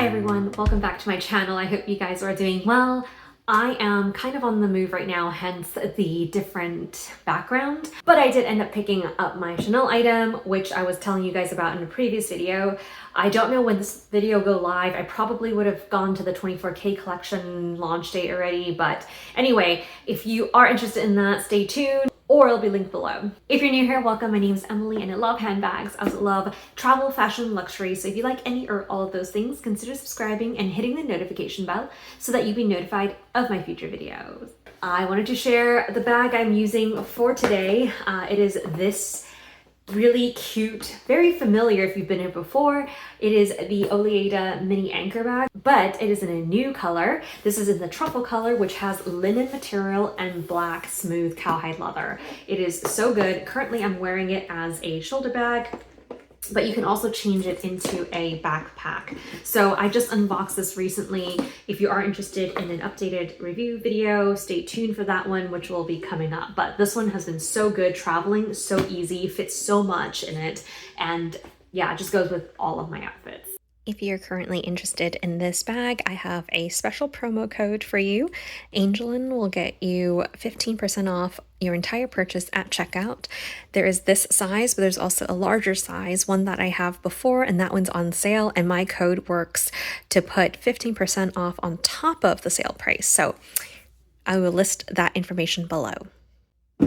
Hi everyone, welcome back to my channel. I hope you guys are doing well. I am kind of on the move right now, hence the different background, but I did end up picking up my Chanel item, which I was telling you guys about in a previous video. I don't know when this video will go live. I probably would have gone to the 24K collection launch date already, but anyway, if you are interested in that, stay tuned, or it'll be linked below. If you're new here, welcome. My name is Emily and I love handbags. I also love travel, fashion, luxury. So if you like any or all of those things, consider subscribing and hitting the notification bell so that you'll be notified of my future videos. I wanted to share the bag I'm using for today. It is this really cute, very familiar if you've been here before. It is the Oleada mini anchor bag, but it is in a new color. This is in the truffle color, which has linen material and black smooth cowhide leather. It is so good. Currently I'm wearing it as a shoulder bag, but you can also change it into a backpack. So I just unboxed this recently. If you are interested in an updated review video, stay tuned for that one, which will be coming up. But this one has been so good, traveling so easy, fits so much in it, and yeah, it just goes with all of my outfits. If you're currently interested in this bag, I have a special promo code for you. Angeleyn will get you 15% off your entire purchase at checkout. There is this size, but there's also a larger size, one that I have before, and that one's on sale, and my code works to put 15% off on top of the sale price. So I will list that information below.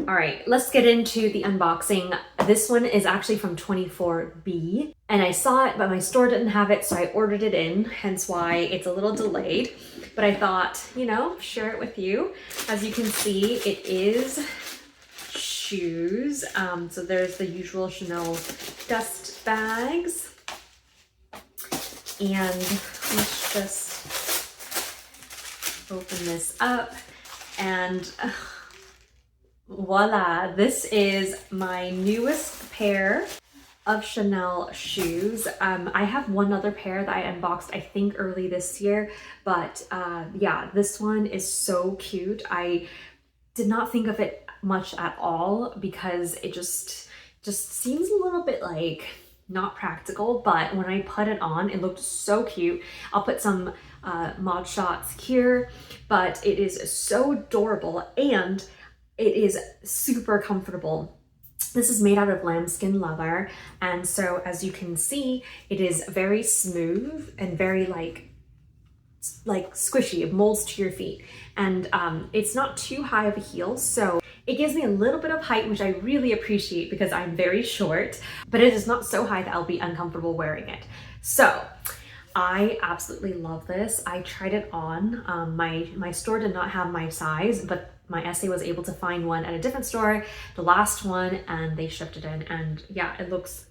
All right, let's get into the unboxing. This one is actually from 24B, and I saw it, but my store didn't have it, so I ordered it in, hence why it's a little delayed. But I thought, you know, share it with you. As you can see, it is shoes. So there's the usual Chanel dust bags. And let's just open this up and voila, this is my newest pair of Chanel shoes. I have one other pair that I unboxed, I think early this year, but yeah, this one is so cute. I did not think of it much at all because it just seems a little bit like not practical, but when I put it on, it looked so cute. I'll put some mod shots here, but it is so adorable and it is super comfortable. This is made out of lambskin leather, and so as you can see, it is very smooth and very like squishy. It molds to your feet, and it's not too high of a heel, so it gives me a little bit of height, which I really appreciate because I'm very short, but it is not so high that I'll be uncomfortable wearing it. So I absolutely love this. I tried it on. My store did not have my size, but my SA was able to find one at a different store, the last one, and they shipped it in. And yeah, it looks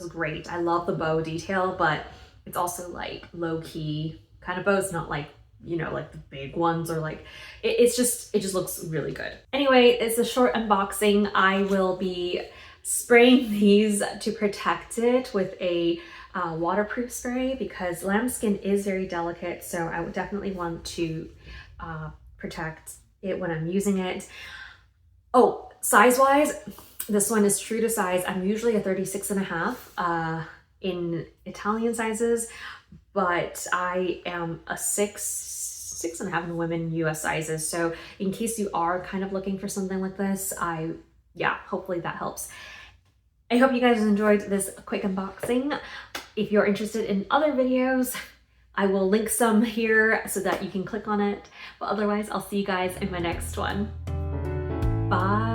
great. I love the bow detail, but it's also like low-key kind of bows, not like, you know, like the big ones, or like it just looks really good. Anyway, it's a short unboxing. I will be spraying these to protect it with a waterproof spray because lambskin is very delicate, so I would definitely want to protect it when I'm using it. Oh, size wise, this one is true to size. I'm usually a 36.5 in Italian sizes, but I am a 6.5 in women US sizes. So in case you are kind of looking for something like this, yeah, hopefully that helps. I hope you guys enjoyed this quick unboxing. If you're interested in other videos, I will link some here so that you can click on it. But otherwise, I'll see you guys in my next one. Bye.